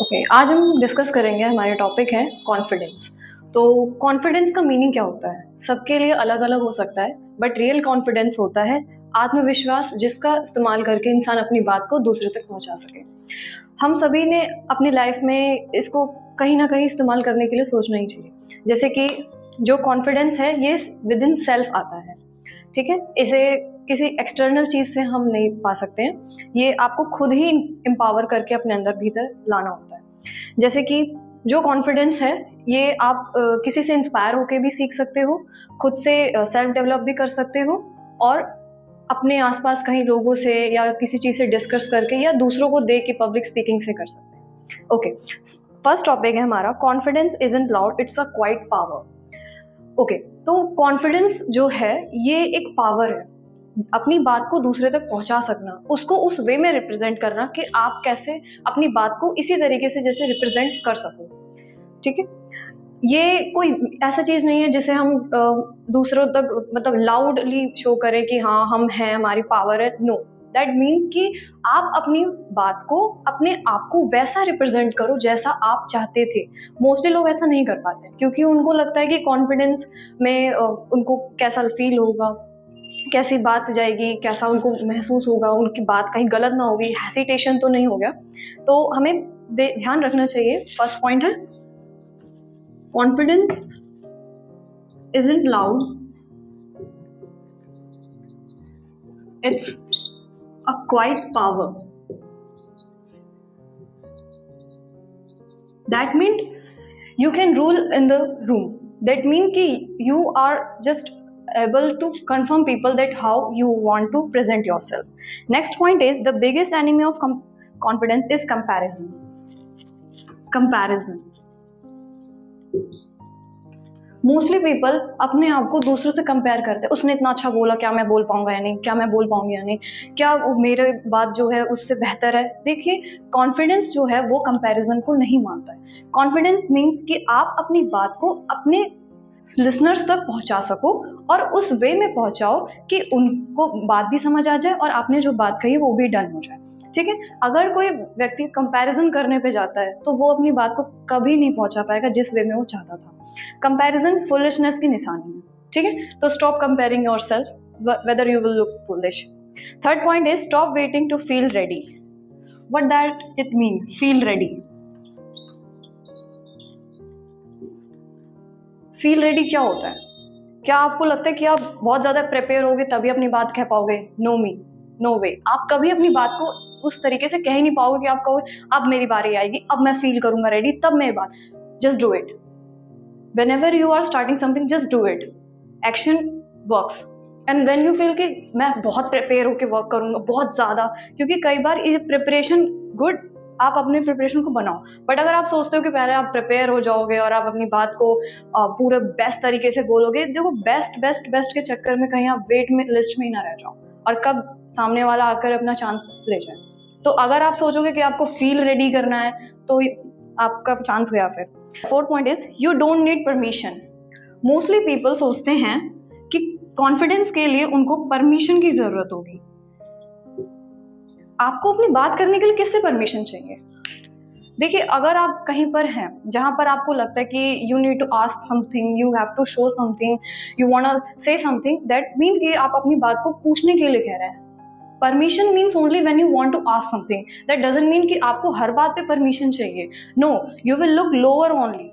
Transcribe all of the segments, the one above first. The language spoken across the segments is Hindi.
ओके आज हम डिस्कस करेंगे, हमारे टॉपिक है कॉन्फिडेंस। तो कॉन्फिडेंस का मीनिंग क्या होता है? सबके लिए अलग अलग हो सकता है, बट रियल कॉन्फिडेंस होता है आत्मविश्वास जिसका इस्तेमाल करके इंसान अपनी बात को दूसरे तक पहुंचा सके। हम सभी ने अपनी लाइफ में इसको कहीं ना कहीं इस्तेमाल करने के लिए सोचना ही चाहिए। जैसे कि जो कॉन्फिडेंस है ये विद इन सेल्फ आता है, ठीक है। इसे किसी एक्सटर्नल चीज से हम नहीं पा सकते हैं, ये आपको खुद ही एम्पावर करके अपने अंदर भीतर लाना होता है। जैसे कि जो कॉन्फिडेंस है ये आप किसी से इंस्पायर होके भी सीख सकते हो, खुद से सेल्फ डेवलप भी कर सकते हो, और अपने आसपास कहीं लोगों से या किसी चीज से डिस्कस करके या दूसरों को देख के पब्लिक स्पीकिंग से कर सकते हैं। ओके, फर्स्ट टॉपिक है हमारा confidence isn't loud, it's a quite power. Okay, तो कॉन्फिडेंस जो है ये एक पावर है, अपनी बात को दूसरे तक पहुंचा सकना, उसको उस वे में रिप्रेजेंट करना कि आप कैसे अपनी बात को इसी तरीके से जैसे रिप्रेजेंट कर सको, ठीक है। ये कोई ऐसा चीज नहीं है जिसे हम दूसरों तक मतलब लाउडली शो करें कि हाँ हम हैं, हमारी पावर है। नो, दैट मीन्स कि आप अपनी बात को, अपने आप को वैसा रिप्रेजेंट करो जैसा आप चाहते थे। मोस्टली लोग ऐसा नहीं कर पाते क्योंकि उनको लगता है कि कॉन्फिडेंस में उनको कैसा फील होगा, कैसी बात जाएगी, कैसा उनको महसूस होगा, उनकी बात कहीं गलत ना होगी, हेसिटेशन तो नहीं हो गया। तो हमें ध्यान रखना चाहिए। फर्स्ट पॉइंट है confidence isn't loud, it's a quiet power. That means you can rule in the room. That means कि you are just able to confirm people that how you want to present yourself. Next point is the biggest enemy of confidence is comparison. Comparison. Mostly people अपने आप को दूसरों से कंपेयर करते हैं। उसने इतना अच्छा बोला, क्या मैं बोल पाऊंगा या नहीं, क्या मैं बोल पाऊंगी या नहीं, क्या वो मेरे बात जो है उससे बेहतर है। देखिए, कॉन्फिडेंस जो है वो कंपैरिजन को नहीं मानता है। कॉन्फिडेंस मीन्स कि आप अपनी बात को अपने लिसनर्स तक पहुंचा सको और उस वे में पहुंचाओ कि उनको बात भी समझ आ जाए और आपने जो बात कही वो भी डन हो जाए, ठीक है। अगर कोई व्यक्ति कंपैरिजन करने पे जाता है तो वो अपनी बात को कभी नहीं पहुंचा पाएगा जिस वे में वो चाहता था। कंपैरिजन फुलिशनेस की निशानी है, ठीक है। तो stop comparing yourself whether you will look foolish. Third point is stop waiting to feel ready. What that it mean, feel ready. Feel ready क्या होता है? क्या आपको लगता है कि आप बहुत ज्यादा प्रिपेयर होगे तभी अपनी बात कह पाओगे? नो मी, नो वे। आप कभी अपनी बात को उस तरीके से कह ही नहीं पाओगे कि आप कहोगे अब मेरी बारी आएगी, अब मैं फील करूंगा रेडी, तब मेरी बात। Just do it. whenever you are starting something, just do it. Action works. And when you feel कि मैं बहुत प्रिपेयर होकर वर्क करूंगा बहुत ज्यादा, क्योंकि कई बार ये प्रिपरेशन गुड, आप अपने प्रिपरेशन को बनाओ, बट अगर आप सोचते हो कि पहले आप प्रिपेयर हो जाओगे और आप अपनी बात को पूरे बेस्ट तरीके से बोलोगे, देखो बेस्ट बेस्ट बेस्ट के चक्कर में कहीं आप वेट में लिस्ट में ही ना रह जाओ और कब सामने वाला आकर अपना चांस ले जाए। तो अगर आप सोचोगे कि आपको फील रेडी करना है तो आपका चांस गया फिर। Fourth point is you don't need permission. Mostly people सोचते हैं कि कॉन्फिडेंस के लिए उनको परमिशन की जरूरत होगी। आपको अपनी बात करने के लिए किससे परमिशन चाहिए? देखिए, अगर आप कहीं पर हैं जहां पर आपको लगता है कि you need to ask something, you have to show something, you want to say something, that mean कि आप अपनी बात को पूछने के लिए कह रहे हैं। Permission means only when you want to ask something. That doesn't mean कि आपको हर बात पे परमिशन चाहिए। No, you will look lower only.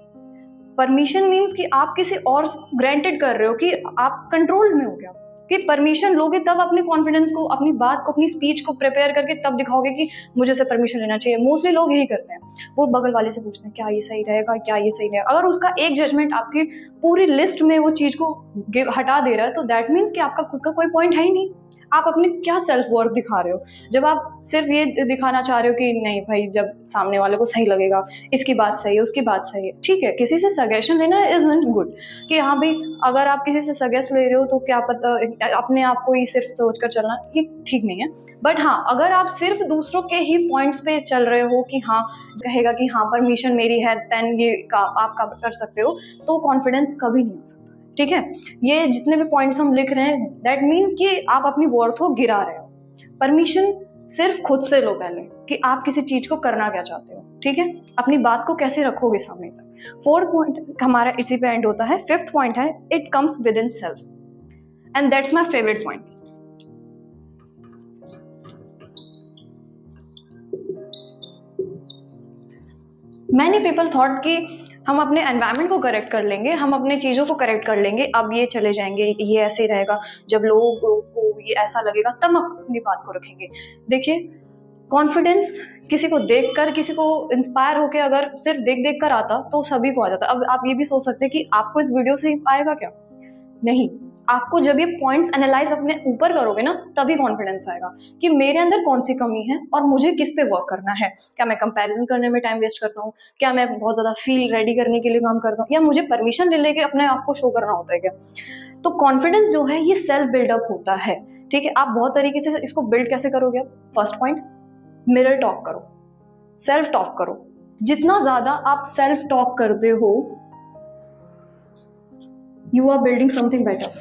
Permission means कि आप किसी और ग्रांटेड कर रहे हो कि आप कंट्रोल में हो गया, कि परमिशन लोगे तब अपने कॉन्फिडेंस को, अपनी बात को, अपनी स्पीच को प्रिपेयर करके तब दिखाओगे कि मुझे से परमिशन लेना चाहिए। मोस्टली लोग यही करते हैं, वो बगल वाले से पूछते हैं क्या ये सही रहेगा, क्या ये सही रहेगा। अगर उसका एक जजमेंट आपकी पूरी लिस्ट में वो चीज को हटा दे रहा है तो दैट मीन्स कि आपका खुद का कोई पॉइंट है ही नहीं। आप अपने क्या सेल्फ वर्थ दिखा रहे हो जब आप सिर्फ ये दिखाना चाह रहे हो कि नहीं भाई, जब सामने वाले को सही लगेगा, इसकी बात सही है, उसकी बात सही है, ठीक है। किसी से सजेशन लेना इज नॉट गुड कि हाँ भाई, अगर आप किसी से सजेस्ट ले रहे हो तो क्या पता अपने आप को ही सिर्फ सोच कर चलना, ये ठीक नहीं है। बट हाँ, अगर आप सिर्फ दूसरों के ही पॉइंट्स पे चल रहे हो कि हाँ कहेगा कि हाँ परमिशन मेरी है देन ये आप कर सकते हो, तो कॉन्फिडेंस कभी नहीं आ सकता, ठीक है। ये जितने भी पॉइंट्स हम लिख रहे हैं दैट मीन्स कि आप अपनी वर्थ को गिरा रहे हो। परमिशन सिर्फ खुद से लो पहले कि आप किसी चीज को करना क्या चाहते हो। ठीक है, अपनी बात को कैसे रखोगे सामने तक। 4th पॉइंट हमारा इसी पे एंड होता है। 5th पॉइंट है it comes with in self and that's my favourite point. Many people thought कि हम अपने एनवायरनमेंट को करेक्ट कर लेंगे, हम अपने चीज़ों को करेक्ट कर लेंगे, अब ये चले जाएंगे, ये ऐसे ही रहेगा, जब लोगों को ये ऐसा लगेगा तब हम अपनी बात को रखेंगे। देखिए, कॉन्फिडेंस किसी को देखकर, किसी को इंस्पायर होकर अगर सिर्फ देख देख कर आता तो सभी को आ जाता। अब आप ये भी सोच सकते हैं कि आपको इस वीडियो से आएगा क्या? नहीं, आपको जब ये पॉइंट्स एनालाइज अपने ऊपर करोगे ना तभी कॉन्फिडेंस आएगा कि मेरे अंदर कौन सी कमी है और मुझे किस पे वर्क करना है। क्या मैं कंपैरिजन करने में टाइम वेस्ट करता हूँ? क्या मैं बहुत ज्यादा फील रेडी करने के लिए काम करता हूँ? या मुझे परमिशन ले लेके अपने आप को शो करना होता है क्या? तो कॉन्फिडेंस जो है ये सेल्फ बिल्डअप होता है। ठीक है, आप बहुत तरीके से इसको बिल्ड कैसे करोगे? फर्स्ट पॉइंट, मिरर टॉक करो, सेल्फ टॉक करो। जितना ज्यादा आप सेल्फ टॉक करते हो you are building something better.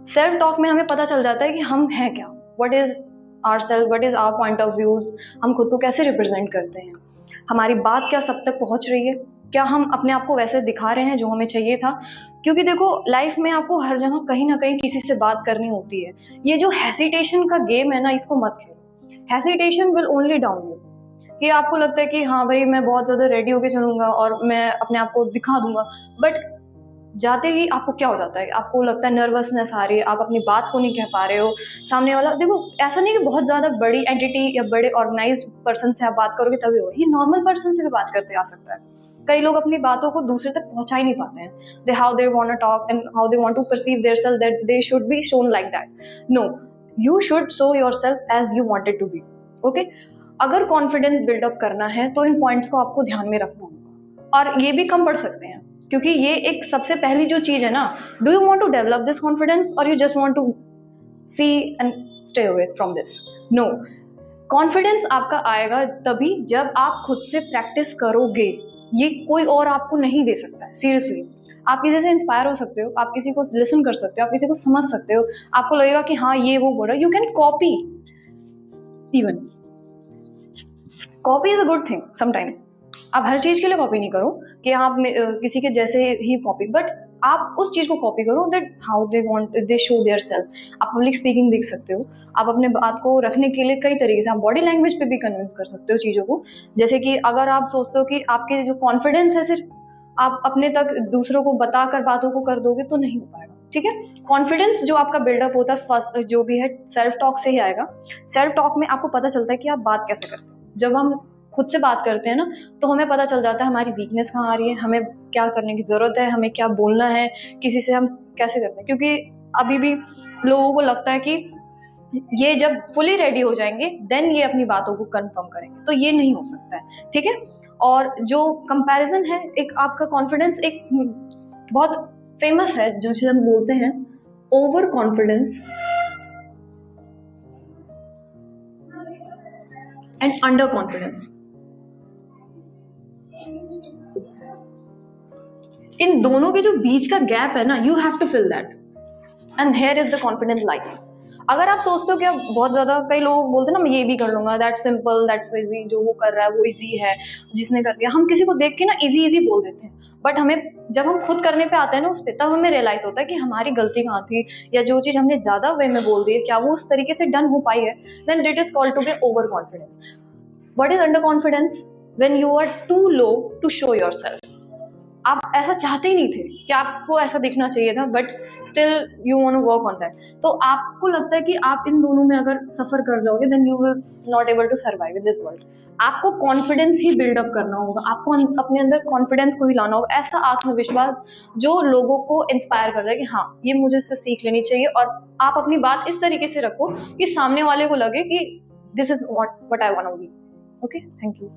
Self talk में हमें पता चल जाता है कि हम हैं क्या, what is our self, what is our point of views, हम खुद को कैसे रिप्रेजेंट करते हैं, हमारी बात क्या सब तक पहुंच रही है, क्या हम अपने आप को वैसे दिखा रहे हैं जो हमें चाहिए था। क्योंकि देखो, लाइफ में आपको हर जगह कहीं ना कहीं किसी से बात करनी होती है। ये जो हेसिटेशन का गेम है ना, इसको मत खेलो। Hesitation will only down you. कि आपको लगता है कि हाँ भाई मैं बहुत ज्यादा रेडी होके चलूंगा और मैं अपने आप को दिखा दूंगा, बट जाते ही आपको क्या हो जाता है, आपको लगता है नर्वसनेस आ रही है, आप अपनी बात को नहीं कह पा रहे हो। सामने वाला, देखो ऐसा नहीं कि बहुत ज्यादा बड़ी एंटिटी या बड़े ऑर्गेनाइज्ड पर्सन से आप बात करोगे तभी होगा, ये नॉर्मल पर्सन से भी बात करते आ सकता है। कई लोग अपनी बातों को दूसरे तक पहुंचा ही नहीं पाते हैं। They how they want to talk and how they want to perceive theirself that they should be shown like that. No, you should show yourself as you wanted to be. Okay, अगर कॉन्फिडेंस बिल्डअप करना है तो इन पॉइंट्स को आपको ध्यान में रखना होगा, और ये भी कम पढ़ सकते हैं क्योंकि ये एक सबसे पहली जो चीज है ना, do you want to develop this confidence और you just want to see and stay away from this? No, confidence आपका आएगा तभी जब आप खुद से प्रैक्टिस करोगे। ये कोई और आपको नहीं दे सकता है। सीरियसली, आप किसी से इंस्पायर हो सकते हो, आप किसी को लिसन कर सकते हो, आप किसी को समझ सकते हो, आपको लगेगा कि हाँ ये वो बोल रहा है, you can copy. Even copy is a good thing sometimes. आप हर चीज के लिए कॉपी नहीं करो कि आप किसी के जैसे ही कॉपी, बट आप उस चीज को कॉपी करो that how they want they show their self. आप पब्लिक स्पीकिंग देख सकते हो, आप अपने बात को रखने के लिए कई तरीके से, आप बॉडी लैंग्वेज पे भी कन्विंस कर सकते हो चीजों को। जैसे कि अगर आप सोचते हो कि आपके जो कॉन्फिडेंस है सिर्फ आप अपने तक दूसरों को बताकर बातों को कर दोगे तो नहीं हो पाएगा। ठीक है, कॉन्फिडेंस जो आपका बिल्डअप होता है फर्स्ट जो भी है सेल्फ टॉक से ही आएगा। सेल्फ टॉक में आपको पता चलता है कि आप बात कैसे करते हो। जब हम खुद से बात करते हैं ना तो हमें पता चल जाता है हमारी वीकनेस कहाँ आ रही है, हमें क्या करने की जरूरत है, हमें क्या बोलना है, किसी से हम कैसे करते हैं। क्योंकि अभी भी लोगों को लगता है कि ये जब फुली रेडी हो जाएंगे देन ये अपनी बातों को कंफर्म करेंगे, तो ये नहीं हो सकता है। ठीक है, और जो कंपैरिजन है, एक आपका कॉन्फिडेंस एक बहुत फेमस है जिसे हम बोलते हैं over confidence and under confidence. इन दोनों के जो बीच का गैप है ना, you have to fill that and here is the confidence likes. अगर आप सोचते हो कि आप बहुत ज्यादा, कई लोग बोलते हैं ना मैं ये भी कर लूंगा, दैट्स सिंपल, दैट्स इजी, जो वो कर रहा है वो इजी है, जिसने कर दिया। हम किसी को देख के ना इजी इजी बोल देते हैं, बट हमें जब हम खुद करने पे आते हैं ना उस पर, तब हमें रियलाइज होता है कि हमारी गलती कहाँ थी, या जो चीज हमने ज्यादा वे में बोल दी है क्या वो उस तरीके से डन हो पाई है। Then it is called to be over confidence. What is under confidence? When you are too low to show yourself. आप ऐसा चाहते ही नहीं थे कि आपको ऐसा दिखना चाहिए था, but still you want to work on that. तो आपको लगता है कि आप इन दोनों में अगर सफर कर जाओगे then you will not able to survive in this world. आपको कॉन्फिडेंस ही बिल्डअप करना होगा, आपको अपने अंदर कॉन्फिडेंस को ही लाना होगा, ऐसा आत्मविश्वास जो लोगों को इंस्पायर कर रहा है कि हाँ ये मुझे इससे सीख लेनी चाहिए। और आप अपनी बात इस तरीके से रखो कि सामने वाले को लगे कि this is what I want to be. Okay, thank you.